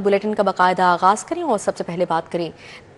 Bulletin کا باقاعدہ آغاز کریں اور سب سے پہلے بات کریں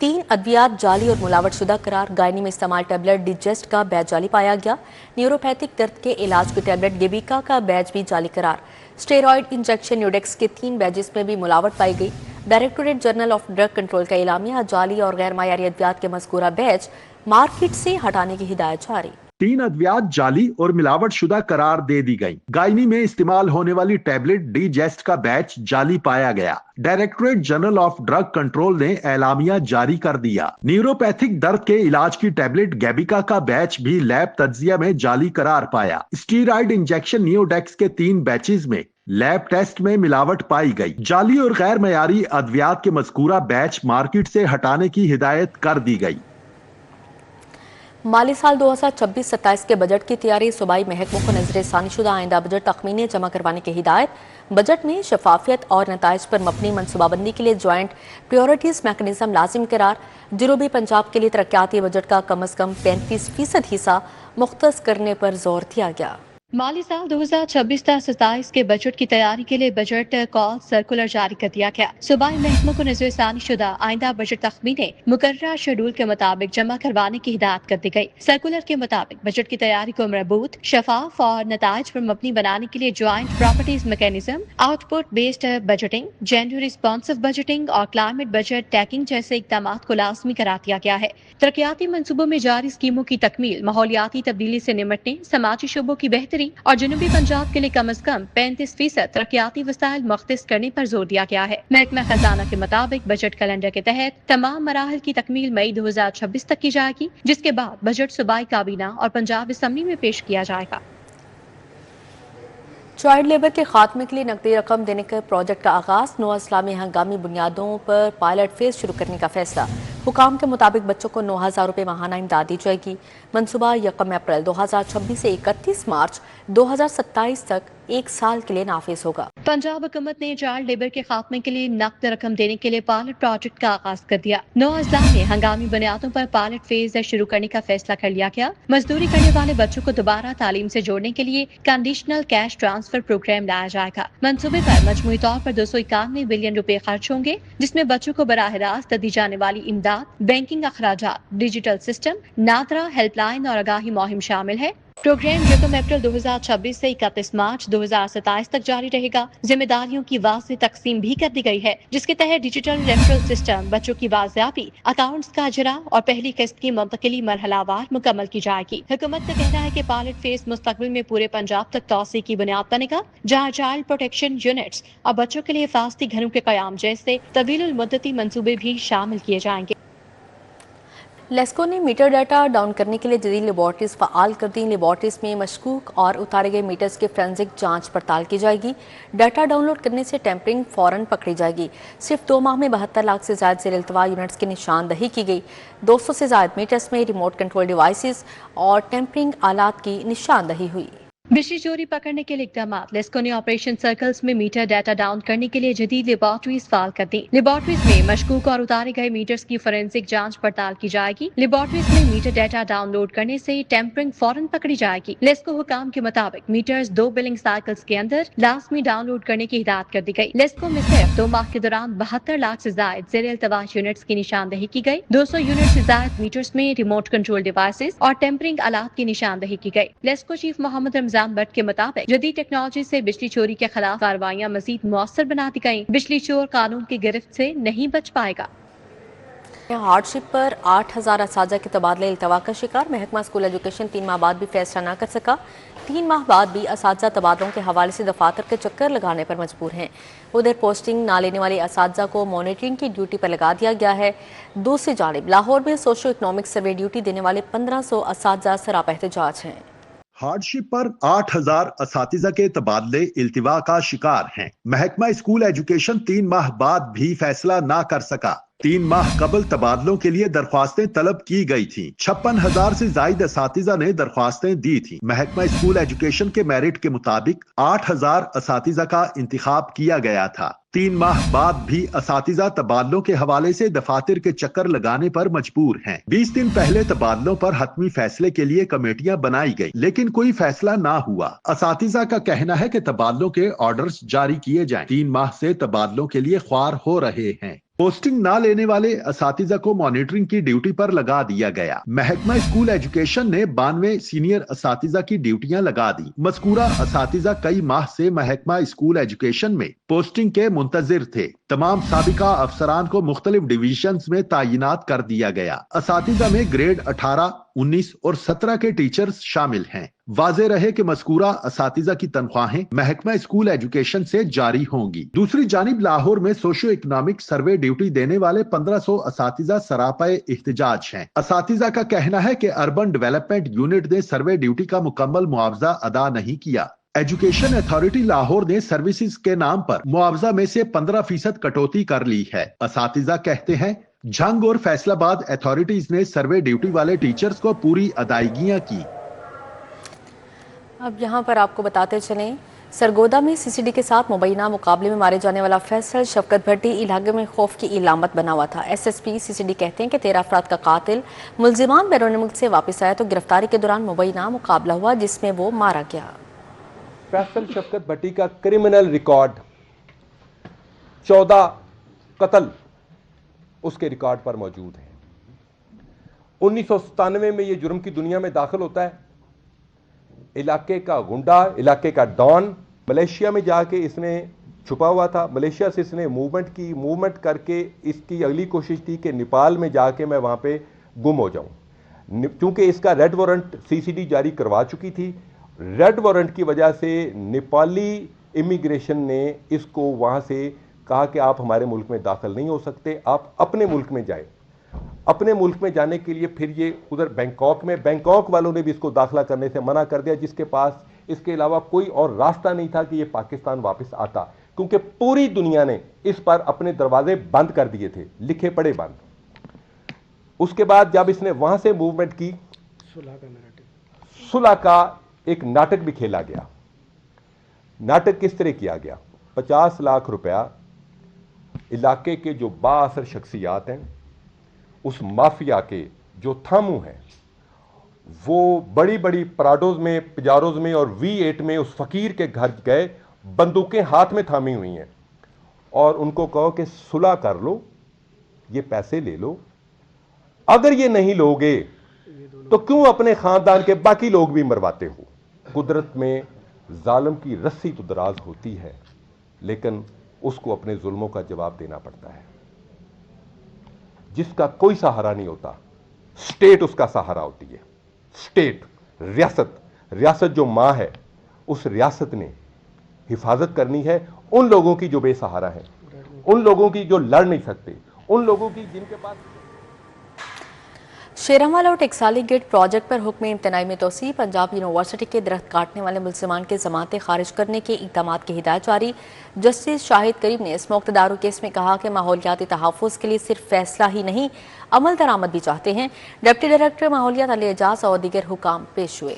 3 ادویات جعلی اور ملاوٹ شدہ قرار. گائنی میں استعمال ٹیبلٹ ڈیجسٹ کا بیچ جعلی پایا گیا. نیوروپیتھک درد کے علاج کی ٹیبلٹ گیبیکا کا بیچ بھی جعلی قرار. اسٹیرائڈ انجیکشن نیوڈیکس کے 3 بیچز میں بھی ملاوٹ پائی گئی. Directorate general of drug control کا اعلامیہ. جعلی اور غیر معیاری ادویات کے مذکورہ بیچ مارکیٹ سے ہٹانے کی ہدایت جاری. 3 ادویات جعلی اور ملاوٹ شدہ قرار دے دی گئی. گائنی میں استعمال ہونے والی ٹیبلٹ ڈیجسٹ کا بیچ جعلی پایا گیا. Directorate general of drug control نے اعلامیہ جاری کر دیا. نیوروپیتھک درد کے علاج کی ٹیبلٹ گیبیکا کا بیچ بھی لیب تجزیہ میں جعلی قرار پایا. اسٹیرائڈ انجیکشن نیوڈیکس کے 3 بیچز میں لیب ٹیسٹ میں ملاوٹ پائی گئی. جعلی اور غیر معیاری ادویات کے مذکورہ بیچ مارکیٹ سے ہٹانے کی ہدایت کر دی گئی. مالی سال 2026-27 کے بجٹ کی تیاری. صوبائی محکموں کو نظر ثانی شدہ آئندہ بجٹ تخمینے جمع کروانے کی ہدایت. بجٹ میں شفافیت اور نتائج پر مبنی منصوبہ بندی کے لیے جوائنٹ پریورٹیز میکنزم لازم قرار. جنوبی پنجاب کے لیے ترقیاتی بجٹ کا کم از کم 35% حصہ مختص کرنے پر زور دیا گیا. مالی سال 2026-27 کے بجٹ کی تیاری کے لیے بجٹ کال سرکولر جاری کر دیا گیا. صوبائی محکموں کو نظر ثانی شدہ آئندہ بجٹ تخمینے مقررہ شیڈول کے مطابق جمع کروانے کی ہدایت کر دی گئی. سرکولر کے مطابق بجٹ کی تیاری کو مربوط، شفاف اور نتائج پر مبنی بنانے کے لیے joint properties mechanism, out put based budgeting, gender responsive budgeting اور کلائمیٹ بجٹ ٹیکنگ جیسے اقدامات کو لازمی قرار دیا گیا ہے. ترقیاتی منصوبوں میں جاری اسکیموں کی تکمیل، ماحولیاتی تبدیلی سے نمٹنے، سماجی شعبوں کی بہتری اور جنوبی پنجاب کے لیے کم از کم 35% ترقیاتی وسائل مختص کرنے پر زور دیا گیا ہے. محکمہ خزانہ کے مطابق بجٹ کیلنڈر کے تحت تمام مراحل کی تکمیل مئی 2026 تک کی جائے گی، جس کے بعد بجٹ صوبائی کابینہ اور پنجاب اسمبلی میں پیش کیا جائے گا. چائلڈ لیبر کے خاتمے کے لیے نقدی رقم دینے کے پروجیکٹ کا آغاز. 9 اضلاع میں ہنگامی بنیادوں پر پائلٹ فیز شروع کرنے کا فیصلہ. حکام کے مطابق بچوں کو 9,000 روپے ماہانہ امداد دی جائے گی. منصوبہ 1 اپریل 2026 سے 31 مارچ 2027 تک 1 سال کے لیے نافذ ہوگا. پنجاب حکومت نے چائلڈ لیبر کے خاتمے کے لیے نقد رقم دینے کے لیے پائلٹ پروجیکٹ کا آغاز کر دیا. 9 اضلاع میں ہنگامی بنیادوں پر پائلٹ فیز شروع کرنے کا فیصلہ کر لیا گیا. مزدوری کرنے والے بچوں کو دوبارہ تعلیم سے جوڑنے کے لیے کنڈیشنل کیش ٹرانسفر پروگرام لایا جائے گا. منصوبے پر مجموعی طور پر 291 بلین روپے خرچ ہوں گے، جس میں بچوں کو براہ راست دی جانے والی امداد، بینکنگ اخراجات، digital system, NADRA help line اور آگاہی مہم شامل ہے. پروگرام 1 اپریل 2026 سے 31 مارچ 2027 تک جاری رہے گا. ذمہ داریوں کی واضح تقسیم بھی کر دی گئی ہے، جس کے تحت ڈیجیٹل ریفرل سسٹم، بچوں کی بازیابی، اکاؤنٹس کا اجرا اور پہلی قسط کی منتقلی مرحلہ وار مکمل کی جائے گی. حکومت کا کہنا ہے کہ پائلٹ فیز مستقبل میں پورے پنجاب تک توسیع کی بنیاد بنے گا، جہاں چائلڈ پروٹیکشن یونٹس اور بچوں کے لیے حفاظتی گھروں کے قیام جیسے طویل المدتی منصوبے بھی شامل کیے جائیں گے. لیسکو نے میٹر ڈیٹا ڈاؤن کرنے کے لیے جدید لیبارٹریز فعال کر دیں. لیبارٹریز میں مشکوک اور اتارے گئے میٹرز کی فرینزک جانچ پڑتال کی جائے گی. ڈیٹا ڈاؤن لوڈ کرنے سے ٹیمپرنگ فوراً پکڑی جائے گی. صرف 2 ماہ میں 72 لاکھ سے زائد زیر التوا یونٹس کی نشاندہی کی گئی. 200 سے زائد میٹرز میں ریموٹ کنٹرول ڈیوائسز اور ٹیمپرنگ آلات کی نشاندہی ہوئی. بجلی چوری پکڑنے کے لیے اقدامات. لیسکو نے آپریشن سرکلز میں میٹر ڈیٹا ڈاؤن کرنے کے لیے جدید لیبارٹریز فعال کر دی. لیبارٹریز میں مشکوک اور اتارے گئے میٹرز کی فورینسک جانچ پڑتال کی جائے گی. لیبارٹریز میں میٹر ڈیٹا ڈاؤن لوڈ کرنے سے ٹیمپرنگ فوراً پکڑی جائے گی. لیسکو حکام کے مطابق میٹرز 2 بلنگ سائیکلز کے اندر لازمی ڈاؤن لوڈ کرنے کی ہدایت کر دی گئی. لیسکو میں صرف 2 ماہ کے دوران 72 لاکھ سے زائد زیر التوا یونٹس کی نشاندہی کی گئی. 200 یونٹ سے زائد میٹرز میں ریموٹ کنٹرول ڈیوائسز اور ٹیمپرنگ آلات کی نشاندہی کی گئی. LESCO chief Muhammad Ramzan but کے مطابق جدید ٹیکنالوجی سے بجلی چوری کے خلاف کارروائیاں مزید مؤثر بنا دی گئیں. بجلی چور قانون کی گرفت سے نہیں بچ پائے گا. ہارڈ شپ پر 8,000 اساتذہ کے تبادلے التوا کا شکار. محکمہ اسکول ایجوکیشن 3 ماہ بعد بھی فیصلہ نہ کر سکا. 3 ماہ بعد بھی اساتذہ تبادلوں کے حوالے سے دفاتر کے چکر لگانے پر مجبور ہیں. ادھر پوسٹنگ نہ لینے والے اساتذہ کو مانیٹرنگ کی ڈیوٹی پر لگا دیا گیا ہے. دوسری جانب لاہور میں سوشو اکنامک سروے ڈیوٹی دینے والے 1500 اساتذہ سراپا احتجاج ہیں. ہارڈ شپ پر 8,000 اساتذہ کے تبادلے التوا کا شکار ہیں. محکمہ اسکول ایجوکیشن 3 ماہ بعد بھی فیصلہ نہ کر سکا. 3 माह कबल तबादलों के लिए दरख्वास्तें तलब की गई थीं। 56,000 से जायद असातिजा ने दरख्वास्तें दी थीं। महकमा स्कूल एजुकेशन के मेरिट के मुताबिक 8,000 असातिजा का इंतखाब किया गया था। 3 माह बाद भी असातिजा तबादलों के हवाले से दफातर के चक्कर लगाने पर मजबूर हैं। 20 दिन पहले तबादलों पर हतमी फैसले के लिए कमेटियां बनाई गई, लेकिन कोई फैसला ना हुआ। असातिजा का कहना है कि तबादलों के ऑर्डर्स जारी किए जाएं। 3 माह से तबादलों के लिए ख्वार हो रहे हैं। पोस्टिंग ना लेने वाले असातिजा को मॉनिटरिंग की ड्यूटी पर लगा दिया गया। महकमा स्कूल एजुकेशन ने 92 सीनियर असातिजा की ड्यूटियां लगा दी। मज़कूरा असातिजा कई माह से महकमा स्कूल एजुकेशन में पोस्टिंग के मुंतजिर थे। तमाम साबिका अफसरान को मुख्तलिफ डिवीजन में तैनात कर दिया गया। असातिजा में ग्रेड 18, 19 और 17 के टीचर्स शामिल हैं। वाज़े रहे कि मज़कूरा असातिजा की तनख्वाहें महकमा स्कूल एजुकेशन से जारी होंगी। दूसरी जानिब लाहौर में सोशो इकोनॉमिक सर्वे ड्यूटी देने वाले 1500 असातिजा सरापाए इख्तिजाज हैं। असातिजा का कहना है कि अर्बन डेवलपमेंट यूनिट ने सर्वे ड्यूटी का मुकम्मल मुआवजा अदा नहीं किया। एजुकेशन अथॉरिटी लाहौर ने सर्विसेज के नाम पर मुआवजा में से 15% कटौती कर ली है। असातिजा कहते हैं झंग और फैसलाबाद अथॉरिटीज ने सर्वे ड्यूटी वाले टीचर्स को पूरी अदायगियां की। अब यहाँ पर आपको बताते चलें, सरगोदा में सीसीडी के साथ मुबैना मुकाबले में मारे जाने वाला फैसल शफकत भट्टी इलाके में खौफ की इलामत बना हुआ था। एसएसपी सीसीडी कहते हैं कि 13 अफराद का कातिल मुल्जिमान बैरून मुल्क से वापस आया तो गिरफ्तारी के दौरान मुबैना मुकाबला हुआ जिसमें वो मारा गया। फैसल शफकत भट्टी का क्रिमिनल रिकॉर्ड 14 कत्ल उसके रिकॉर्ड पर मौजूद है। 1997 में ये जुर्म की दुनिया में दाखिल होता है। इलाके का गुंडा, इलाके का डॉन। मलेशिया में जाके इसने छुपा हुआ था। मलेशिया से इसने मूवमेंट करके इसकी अगली कोशिश थी कि नेपाल में जाके मैं वहाँ पे गुम हो जाऊँ। चूँकि इसका रेड वारंट सीसीडी जारी करवा चुकी थी, रेड वारंट की वजह से नेपाली इमिग्रेशन ने इसको वहाँ से कहा कि आप हमारे मुल्क में दाखिल नहीं हो सकते, आप अपने मुल्क में जाएं। अपने मुल्क में जाने के लिए फिर ये उधर बैंकॉक वालों ने भी इसको दाखिला करने से मना कर दिया, जिसके पास इसके अलावा कोई और रास्ता नहीं था कि ये पाकिस्तान वापस आता, क्योंकि पूरी दुनिया ने इस पर अपने दरवाजे बंद कर दिए थे, लिखे पड़े बंद। उसके बाद जब इसने वहां से मूवमेंट की, सुलह का एक नाटक भी खेला गया। नाटक किस तरह किया गया? 50 लाख रुपया इलाके के जो बाअसर शख्सियात हैं, उस माफिया के जो थामू हैं, वो बड़ी बड़ी पराडोज में, पिजारोज में और V8 में उस फकीर के घर गए, बंदूकें हाथ में थामी हुई हैं, और उनको कहो कि सुलह कर लो, ये पैसे ले लो। अगर ये नहीं लोगे तो क्यों अपने खानदान के बाकी लोग भी मरवाते हो? कुदरत में जालिम की रस्सी तो दराज होती है, लेकिन उसको अपने जुल्मों का जवाब देना पड़ता है। जिसका कोई सहारा नहीं होता, स्टेट उसका सहारा होती है। स्टेट, रियासत जो मां है, उस रियासत ने हिफाजत करनी है उन लोगों की जो बेसहारा हैं, उन लोगों की जो लड़ नहीं सकते, उन लोगों की जिनके पास। शेरांवाला और टेक्साली गेट प्रोजेक्ट पर हुक्म इम्तनाई में तोसी। पंजाब यूनिवर्सिटी के दरख्त काटने वाले मुल्जिमान के जमानतें खारिज करने के इक़दामात की हिदायत जारी। जस्टिस शाहिद करीम ने इस मुक़्तदारू केस में कहा कि माहौलियाती तहफ़्फ़ुज़ के लिए सिर्फ फैसला ही नहीं, अमल दरामद भी चाहते हैं। डिप्टी डायरेक्टर माहौलियात अली एजाज और दीगर हुकाम पेश हुए।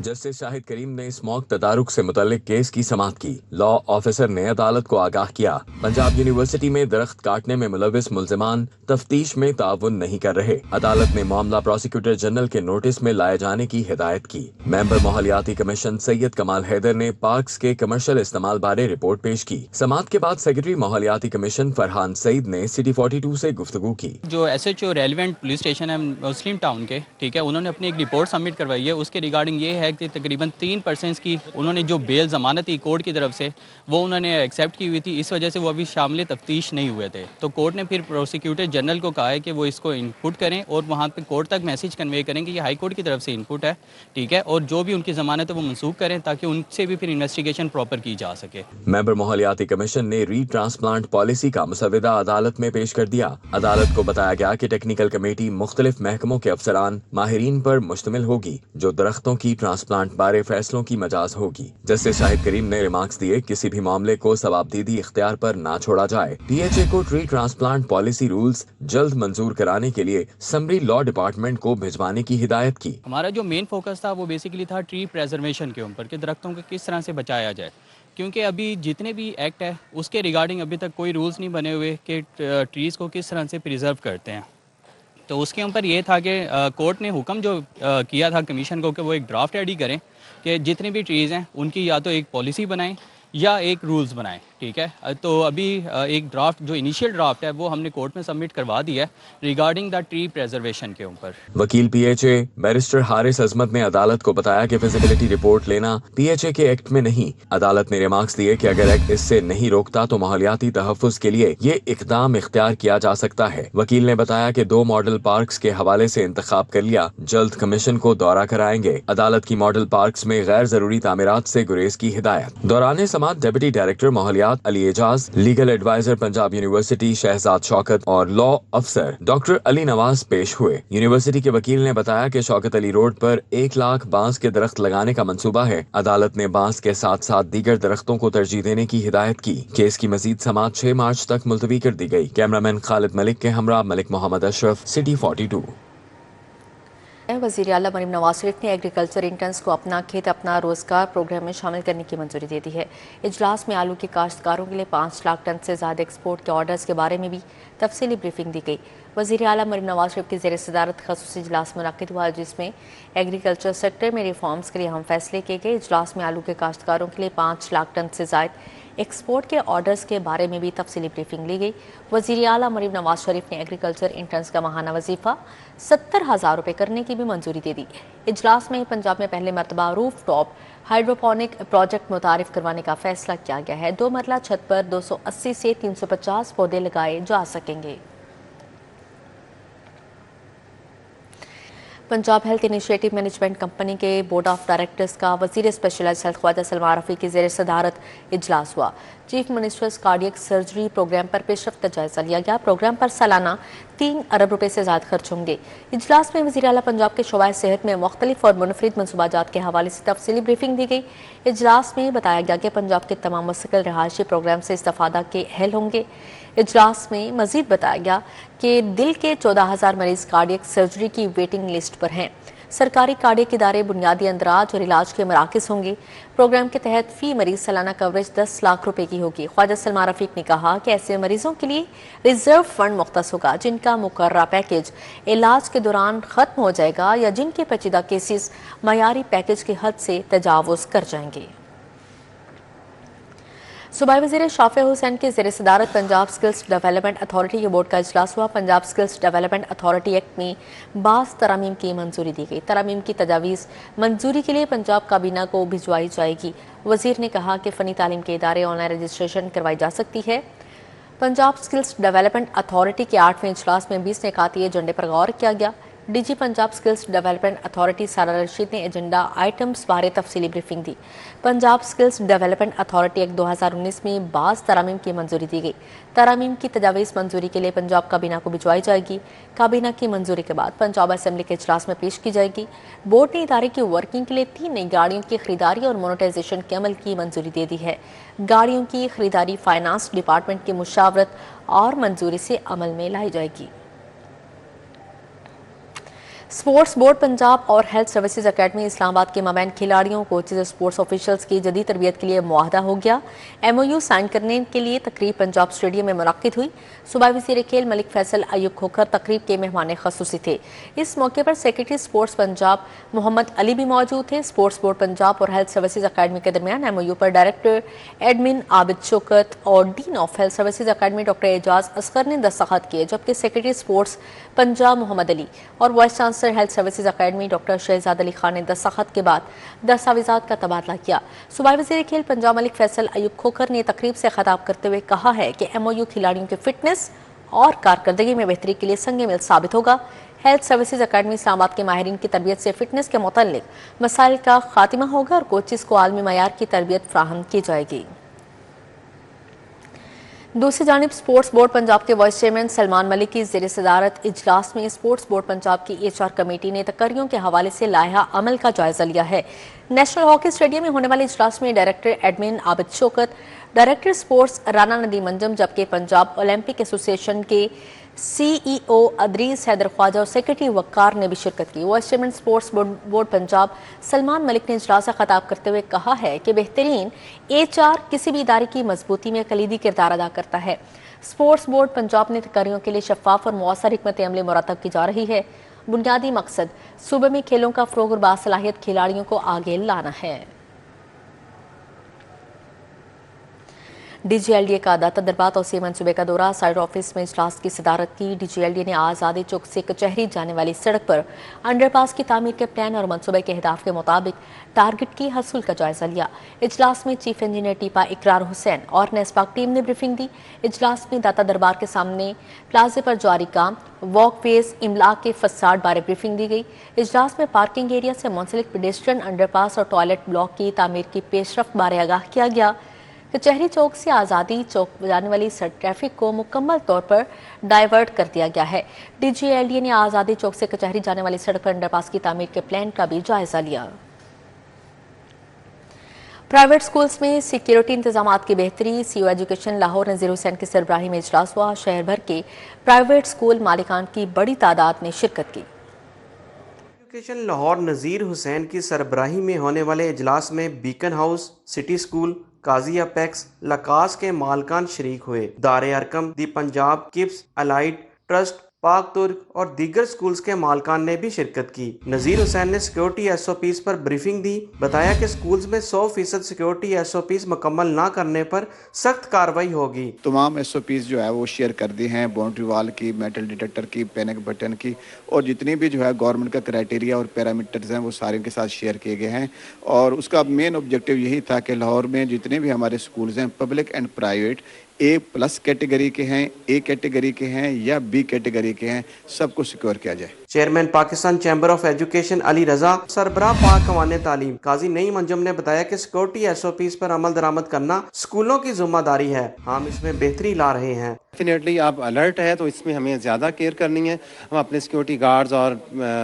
जस्टिस शाहिद करीम ने इस मौक तदारुक से मुतल्लिक केस की समाअत की। लॉ ऑफिसर ने अदालत को आगाह किया, पंजाब यूनिवर्सिटी में दरख्त काटने में मुलविस मुल्जिमान तफ्तीश में ताउन नहीं कर रहे। अदालत ने मामला प्रोसिक्यूटर जनरल के नोटिस में लाए जाने की हिदायत की। मेंबर माहौलियाती कमीशन सैयद कमाल हैदर ने पार्क्स के कमर्शियल इस्तेमाल बारे रिपोर्ट पेश की। समाअत के बाद सेक्रेटरी माहौलियाती कमीशन फरहान सईद ने सिटी 42 से गुफ्तगू की। जो SHO रेलिवेंट पुलिस स्टेशन है मुस्लिम टाउन के, ठीक है, उन्होंने अपनी एक रिपोर्ट सबमिट करवाई है। उसके रिगार्डिंग ये है कि तकरीबन 3% की उन्होंने जो बेल जमानत थी कोर्ट की तरफ से, वो उन्होंने एक्सेप्ट की हुई थी। इस वजह से वो अभी शामिल तफ्तीश नहीं हुए थे। तो कोर्ट ने फिर प्रोसिक्यूटर जनरल को कहा है कि वो इसको इनपुट करें और वहाँ पे कोर्ट तक मैसेज कन्वे करें कि ये हाई कोर्ट की तरफ से इनपुट है, ठीक है, और जो भी उनकी जमानत है वो मनसूख करें ताकि उनसे भी फिर इन्वेस्टिगेशन प्रॉपर की जा सके। मेंबर माहौलियाती कमीशन ने री ट्रांसप्लांट पॉलिसी का मुसविदा अदालत में पेश कर दिया। अदालत को बताया गया कि टेक्निकल कमेटी मुख्तलिफ महकमों के अफसरान माहिरीन पर मुश्तमिल होगी जो दरख्तों की ट्रांसप्लांट बारे फैसलों की मजाज होगी। जस्टिस शाहिद करीम ने रिमार्क्स दिए, किसी भी मामले को सवाबदीदी इख्तियार पर ना छोड़ा जाए। PHA को ट्री ट्रांसप्लांट पॉलिसी रूल्स जल्द मंजूर कराने के लिए समरी लॉ डिपार्टमेंट को भिजवाने की हिदायत की। हमारा जो मेन फोकस था वो बेसिकली था ट्री प्रेजर्वेशन के ऊपर कि दरख्तों को किस तरह से बचाया जाए, क्योंकि अभी जितने भी एक्ट है उसके रिगार्डिंग अभी तक कोई रूल्स नहीं बने हुए कि ट्रीज़ को किस तरह से प्रिजर्व करते हैं। तो उसके ऊपर ये था कि कोर्ट ने हुक्म जो किया था कमीशन को कि वो एक ड्राफ्ट रेडी करें कि जितने भी ट्रीज़ हैं उनकी या तो एक पॉलिसी बनाएं या एक रूल्स बनाएं, ठीक है। तो अभी एक ड्राफ्ट जो इनिशियल ड्राफ्ट है वो हमने कोर्ट में सबमिट करवा दिया है रिगार्डिंग द ट्री प्रेजर्वेशन के ऊपर। वकील PHA बैरिस्टर हारिस अजमत ने अदालत को बताया कि फिजिबिलिटी रिपोर्ट लेना PHA के एक्ट में नहीं। अदालत ने रिमार्क्स दिए कि अगर एक्ट इससे नहीं रोकता तो माहौलियाती तहफ्फुज के लिए ये इकदाम इख्तियार किया जा सकता है। वकील ने बताया कि 2 मॉडल पार्क्स के हवाले से इंतखाब कर लिया, जल्द कमीशन को दौरा कराएंगे। अदालत की मॉडल पार्क्स में गैर जरूरी तामीरात से गुरेज की हिदायत। दौरान समाअत डिप्टी डायरेक्टर माहौलियात Ali Ejaz, legal adviser Punjab university Shahzad Shaukat और लॉ अफसर डॉक्टर अली नवाज पेश हुए। यूनिवर्सिटी के वकील ने बताया कि शौकत अली रोड पर 1 लाख बांस के दरख्त लगाने का मंसूबा है। अदालत ने बांस के साथ साथ दीगर दरख्तों को तरजीह देने की हिदायत की। केस की मजीद समाअत 6 मार्च तक मुलतवी कर दी गई। कैमरामैन खालिद मलिक के हमरा मलिक मोहम्मद अशरफ, सिटी 42। वज़ीर आला मरीम नवाज शरीफ ने एग्रीकल्चर इंटर्न्स को अपना खेत अपना रोजगार प्रोग्राम में शामिल करने की मंजूरी दे दी है। इजलास में आलू के काश्तकारों के लिए 5 लाख टन से ज़्यादा एक्सपोर्ट के ऑर्डर्स के बारे में भी तफसीली ब्रीफिंग दी गई। वज़ीर आला मरीम नवाज शरीफ की ज़ेर सदारत ख़ुसूसी इजलास मुनक़िद हुआ, जिसमें एग्रीकल्चर सेक्टर में रिफॉर्म्स के लिए अहम फैसले किए गए। इजलास में आलू के काश्तकारों के लिए 5 लाख टन से ज़ायद एक्सपोर्ट के ऑर्डर्स के बारे में भी तफसीली ब्रीफिंग ली गई। वज़ीर आला मरीम नवाज शरीफ ने एग्रीकल्चर इंटर्न्स का माहाना वजीफ़ा 70,000 रुपये करने की भी मंजूरी दे दी। इजलास में पंजाब में पहले मरतबा रूफ टॉप हाइड्रोपोनिक प्रोजेक्ट मुतारिफ करवाने का फैसला किया गया है। 2 मंजिला छत पर 280 से 350 पौधे लगाए जा सकेंगे। Punjab health initiative management company के बोर्ड ऑफ डायरेक्टर्स का वज़ीर स्पेशलाइज्ड हेल्थ ख्वाजा सलमान रफ़ी की ज़ेर सदारत इजलास हुआ। Chief ministers cardiac surgery programme पर पेशरफ्त का जायजा लिया गया। प्रोग्राम पर सालाना 3 अरब रुपए से ज़्यादा खर्च होंगे। इजलास में वज़ीर आला पंजाब के शोबाए सेहत में मुख्तलिफ और मुनफरिद मनसूबाजात के हवाले से तफसीली ब्रीफिंग दी गई। इजलास में बताया गया कि पंजाब के तमाम मुस्तकिल रहायशी प्रोग्राम से इस्तेफादा के अहल होंगे। इजलास में मजीद बताया गया कि दिल के 14,000 मरीज कार्डियक सर्जरी की वेटिंग लिस्ट पर हैं। सरकारी कार्डियक इदारे बुनियादी अंदराज और इलाज के मराकज़ होंगे। प्रोग्राम के तहत फ़ी मरीज सालाना कवरेज 10 लाख रुपए की होगी। ख्वाजा सलमान रफ़ीक ने कहा कि ऐसे मरीजों के लिए रिजर्व फंड मुख्तस होगा जिनका मुकर्ररा पैकेज इलाज के दौरान ख़त्म हो जाएगा या जिनके पेचीदा केसेस मयारी पैकेज की हद से तजावुज़ कर जाएंगे। सूबाई वज़ीर शाफे हुसैन की ज़ेर सदारत पंजाब स्किल्स डेवलपमेंट अथॉरिटी के बोर्ड का इजलास हुआ। Punjab skills development authority act में 22 तरामीम की मंजूरी दी गई। तरामीम की तजावीज़ मंजूरी के लिए पंजाब काबीना को भिजवाई जाएगी। वज़ीर ने कहा कि फ़नी तालीम के इदारे ऑनलाइन रजिस्ट्रेशन करवाई जा सकती है। पंजाब स्किल्स डेवलपमेंट अथॉरिटी के 8वें इजलास में 20 निकाती एजेंडे पर गौर किया गया। DG Punjab skills development authority Sara Rashid ने एजेंडा आइटम्स बारे तफसीली ब्रीफिंग दी। Punjab skills development authority act 2019 में 22 तरामीम की मंजूरी दी गई। तरामीम की तजावीज़ मंजूरी के लिए पंजाब काबीना को भिजवाई जाएगी। काबीना की मंजूरी के बाद पंजाब असम्बली के इजलास में पेश की जाएगी। बोर्ड ने इदारे की वर्किंग के लिए 3 नई गाड़ियों की खरीदारी और मोनेटाइजेशन के अमल की मंजूरी दे दी है। गाड़ियों की खरीदारी फाइनेंस डिपार्टमेंट की मुशावरत और मंजूरी से अमल में लाई जाएगी। स्पोर्ट्स बोर्ड पंजाब और हेल्थ सर्विसेज अकेडमी इस्लामाबाद के माबैन खिलाड़ियों, कोचेज और स्पोर्ट्स ऑफिशियल्स की जदीद तरबियत के लिए मुआहदा हो गया। MOU साइन करने के लिए तकरीब पंजाब स्टेडियम में मुनक्किद हुई। सूबाई वज़ीर खेल मलिक फैसल अयूब खोखर तकरीब के मेहमान ख़ुसूसी थे। इस मौके पर सेक्रेटरी स्पोर्ट्स पंजाब मोहम्मद अली भी मौजूद थे। स्पोर्ट्स बोर्ड पंजाब और हेल्थ सर्विसेज अकेडमी के दरमियान MOU पर डायरेक्टर एडमिन आबिद शौकत और dean of health services academy doctor Ejaz Asghar ने दस्तखत किए, जबकि सेक्रेटरी स्पोर्ट्स पंजाब मोहम्मद अली और vice chancellor health services academy doctor Shahzad Ali Khan ने दस्तखत के बाद दस्तावेजात का तबादला किया। सूबाई वज़ीर खेल पंजाब मलिक फैसल अयूब खोखर ने तकरीब से खिताब करते हुए कहा है कि MOU खिलाड़ियों की फिटनेस और कारकर्दगी में बेहतरी के लिए संग मिल साबित होगा। हेल्थ सर्विसेज अकेडमी इस्लामाबाद के माहिरीन की तरबियत से फिटनेस के मुताल्लिक मसाइल का खात्मा होगा और कोचेस को आलमी मयार की तरबियत फ्राहम की जाएगी। दूसरी जानिब स्पोर्ट्स बोर्ड पंजाब के वाइस चेयरमैन सलमान मलिक की ज़ेर सदारत इजलास में स्पोर्ट्स बोर्ड पंजाब की HR कमेटी ने तकर्रियों के हवाले से लाया अमल का जायजा लिया है। नेशनल हॉकी स्टेडियम में होने वाले इजलास में director admin Abid Shaukat, director sports Rana Nadeem Anjum, जबकि पंजाब ओलंपिक एसोसिएशन के CEO अदरीस हैदर ख्वाजा और सेक्रेटरी वक्कार ने भी शिरकत की। Vice chairman sports board Punjab Salman Malik ने इजलास से खिताब करते हुए कहा है कि बेहतरीन HR किसी भी इदारे की मजबूती में कलीदी किरदार अदा करता है। स्पोर्ट्स बोर्ड पंजाब ने तकर्रियों के लिए शफाफ और मौसर हिकमत अमली मुरतब की जा रही है। बुनियादी मकसद सूबे में खेलों का फरोग और बासलाहियत खिलाड़ियों को आगे लाना है। DGLDA का दाता दरबार तौसीए मंसूबे का दौरा, साइड ऑफिस में इजलास की सदारत की। DGLDA ने आज़ादी चौक से कचहरी जाने वाली सड़क पर अंडरपास की तामीर के प्लान और मंसूबे के अहदाफ के मुताबिक टारगेट की हसूल का जायजा लिया। इजलास में चीफ इंजीनियर टीपा इकरार हुसैन और नेस्पाक टीम ने ब्रीफिंग दी। इजलास में दाता दरबार के सामने प्लाजे पर जारी काम, वॉकवेज, इमला के फसाड बारे ब्रीफिंग दी गई। इजलास में पार्किंग एरिया से मुंसलिक पेडेस्ट्रियन अंडरपास और टॉयलेट ब्लॉक की तामीर की पेशरफ बारे आगाह किया गया। कचहरी चौक से आज़ादी चौक जाने वाली ट्रैफिक को मुकम्मल तौर पर डाइवर्ट कर दिया गया है। DGLDA ने आज़ादी चौक से कचहरी जाने वाली सड़क पर अंडरपास की तामीर के प्लान का भी जायजा लिया। प्राइवेट स्कूल्स में सिक्योरिटी इंतजामात की बेहतरी, CEO एजुकेशन लाहौर नज़ीर हुसैन की सरबराही में इजलास हुआ। शहर भर के प्राइवेट स्कूल मालिकान की बड़ी तादाद ने शिरकत की। एजुकेशन लाहौर नज़ीर हुसैन की सरबराही में होने वाले इजलास में बीकन हाउस, सिटी स्कूल, काजी अपेक्स, लकास के मालकान शरीक हुए। दारे अरकम, दी पंजाब किप्स, अलाइड ट्रस्ट, पाक तुर्क और दीगर स्कूल्स के मालकान ने भी शिरकत की। नज़ीर हुसैन ने सिक्योरिटी SOPs पर ब्रीफिंग दी। बताया कि स्कूल्स में 100% सिक्योरिटी SOPs मुकम्मल ना करने पर सख्त कार्रवाई होगी। तमाम SOPs जो है वो शेयर कर दी हैं, बाउंड्री वाल की, मेटल डिटेक्टर की, पैनिक बटन की, और जितनी भी जो है गवर्नमेंट का क्राइटेरिया और पैरामीटर्स हैं वो सारे के साथ शेयर किए गए हैं। और उसका मेन ऑब्जेक्टिव यही था कि लाहौर में जितने भी हमारे स्कूल्स हैं, public and private, A+ category के हैं, A कैटेगरी के हैं या B कैटेगरी के हैं, सबको सिक्योर किया जाए। Chairman Pakistan chamber of education Ali Raza, सरबराह पाक कवाने तालीम काजी नईम अंजुम ने बताया कि सिक्योरिटी SOPs पर अमल दरामद करना स्कूलों की जिम्मेदारी है। हम इसमें बेहतरी ला रहे हैं। डेफिनेटली आप अलर्ट है तो इसमें हमें ज़्यादा केयर करनी है। हम अपने सिक्योरिटी गार्ड्स और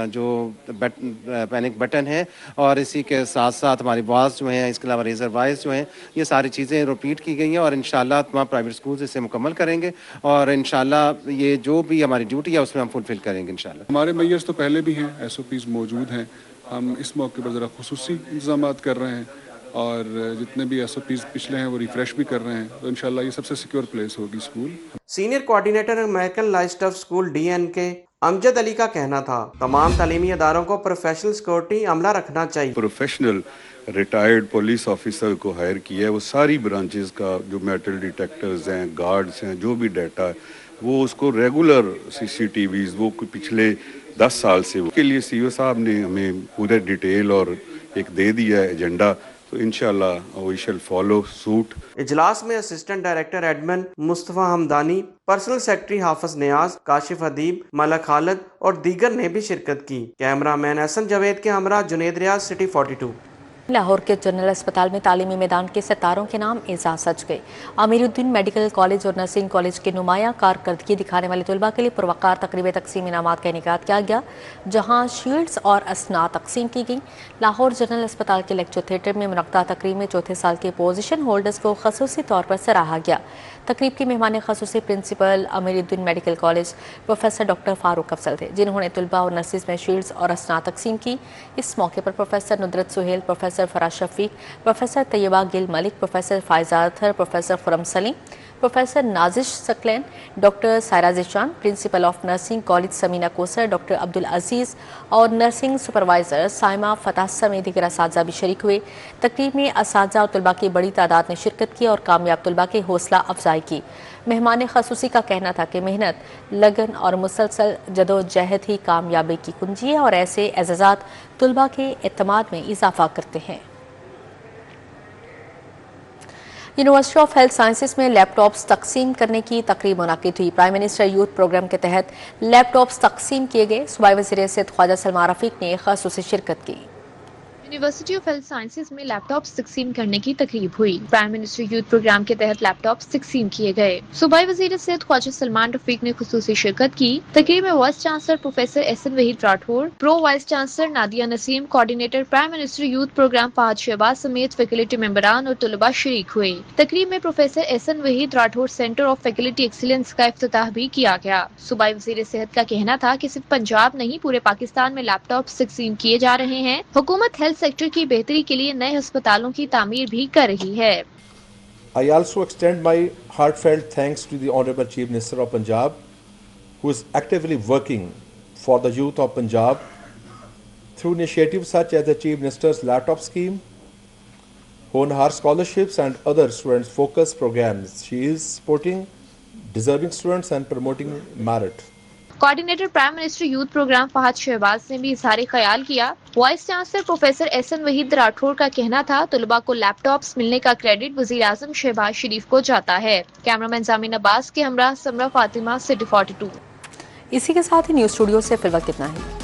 जो पैनिक बटन है और इसी के साथ साथ हमारी बॉस जो हैं, इसके अलावा रेजर वाइज जो हैं, ये सारी चीज़ें रिपीट की गई हैं और इंशाल्लाह तमाम प्राइवेट स्कूल्स इसे मुकम्मल करेंगे और इंशाल्लाह ये जो भी हमारी ड्यूटी है उसमें हम फुलफिल करेंगे इंशाल्लाह। हमारे मेयर्स तो पहले भी हैं, SOPs मौजूद हैं। हम इस मौके पर ज़रा खुसूसी इंतजाम कर रहे हैं और जितने भी SOPs पिछले हैं वो रिफ्रेश भी कर रहे हैं, तो इंशाल्लाह ये सबसे सिक्योर प्लेस होगी school. Senior coordinator American life school DN के अमजद अली का कहना था, तमाम तालीमी इदारों को प्रोफेशनल सिक्योरिटी अमला रखना चाहिए। प्रोफेशनल रिटायर्ड पुलिस ऑफिसर को हायर किया है, वो सारी ब्रांचेस का जो मेटल डिटेक्टर्स हैं, गार्ड्स हैं, जो भी डाटा है वो उसको रेगुलर CCTVs वो पिछले 10 साल से के लिए CEO साहब ने हमें पूरे डिटेल और एक दे दिया है एजेंडा, तो इंशाल्लाह वी शैल फॉलो सूट। इजलास में assistant director admin Mustafa Hamdani, personal secretary Hafiz Niaz, Kashif Adeeb, Malik Khalid और दीगर ने भी शिरकत की। कैमरामैन हसन जावेद के हमरा जुनेद रियाज, सिटी 42। लाहौर के जनरल अस्पताल में तालीमी मैदान के सितारों के नाम एजाज सज गए। अमीरुद्दीन मेडिकल कॉलेज और नर्सिंग कॉलेज के नुमाया कारकर्दगी दिखाने वाले तलबा के लिए पुरवकार तकरीब तकसीम इनामात का इनेकाद किया गया, जहां शील्ड्स और असनाद तकसीम की गई। लाहौर जनरल अस्पताल के लेक्चर थिएटर में मुनक्का तकरीब में चौथे साल के पोजीशन होल्डर्स को खसूसी तौर पर सराहा गया। तकरीब की मेहमान खसूसी principal Amiruddin medical college professor doctor Farooq Afzal थे, जिन्होंने तलबा और नर्सिस में शील्ड्स और असनाद तकसीम की। इस मौके पर professor Nudrat Sohail, professor Faraz Shafiq, professor Tayyaba Gill Malik, professor Faiza Athar, professor Khurram Saleem, professor Nazish Saqlain, doctor Saira Zeeshan, principal of nursing college Samina Kausar, doctor Abdul Aziz और नर्सिंग सुपरवाइज़र साइमा फताह समेत दीगर असातिज़ा भी शरीक हुए। तकरीब में असातिज़ा और तलबा की बड़ी तादाद ने शिरकत की और कामयाब तलबा की हौसला अफजाई की। मेहमान खसूसी का कहना था कि मेहनत, लगन और मुसलसल जदोजहद ही कामयाबी की कुंजी है और ऐसे एजाज़ात तलबा के एतमाद में इजाफा करते हैं। यूनिवर्सिटी ऑफ हेल्थ साइंसेज में लैपटॉप्स तकसीम करने की तकरीब मुनाकिद हुई। प्राइम मिनिस्टर यूथ प्रोग्राम के तहत लैपटॉप्स तकसीम किए गए। सूबाई वज़ीर सियासत ख्वाजा सलमान रफीक ने खासूसी शिरकत की। यूनिवर्सिटी ऑफ हेल्थ साइंसेज में लैपटॉप तकसीम करने की तकरीब हुई। प्राइम मिनिस्टर यूथ प्रोग्राम के तहत लैपटॉप तकसीम किए गए। सूबाई वजीर सेहत ख्वाजा सलमान रफीक ने खुसूसी शिरकत की। तकरीब में vice chancellor professor Ehsan Waheed Rathore, pro vice chancellor Nadia Naseem, coordinator prime minister youth programme Fahad Shahbaz समेत फैकल्टी मेंबरान और तलबा शरीक हुए। तकरीब में professor Ehsan Waheed Rathore centre of faculty excellence का इफ्तिताह भी किया गया। सूबाई वजीर सेहत का कहना था कि सिर्फ पंजाब नहीं पूरे पाकिस्तान में लैपटॉप तकसीम किए जा रहे हैं। हुकूमत हेल्थ सेक्टर की बेहतरी के लिए नए अस्पतालों की तामीर भी कर रही है। I also extend my heartfelt thanks to the Honorable Chief Minister of Punjab, who is actively working for the youth of Punjab through initiatives such as the Chief Minister's Laptop Scheme, Honar Scholarships and other students focus programs. She is supporting deserving students and promoting merit. Coordinator prime minister youth programme Fahad Shahbaz ने भी इजहार ख्याल किया। Vice chancellor professor Ehsan Waheed Rathore का कहना था तलबा को लैपटॉप्स मिलने का क्रेडिट वजीर आजम शहबाज शरीफ को जाता है। कैमरामैन जामिन अब्बास के हमरा समरा फातिमा, सिटी 42। इसी के साथ ही न्यूज स्टूडियो से फिर वक्त इतना है।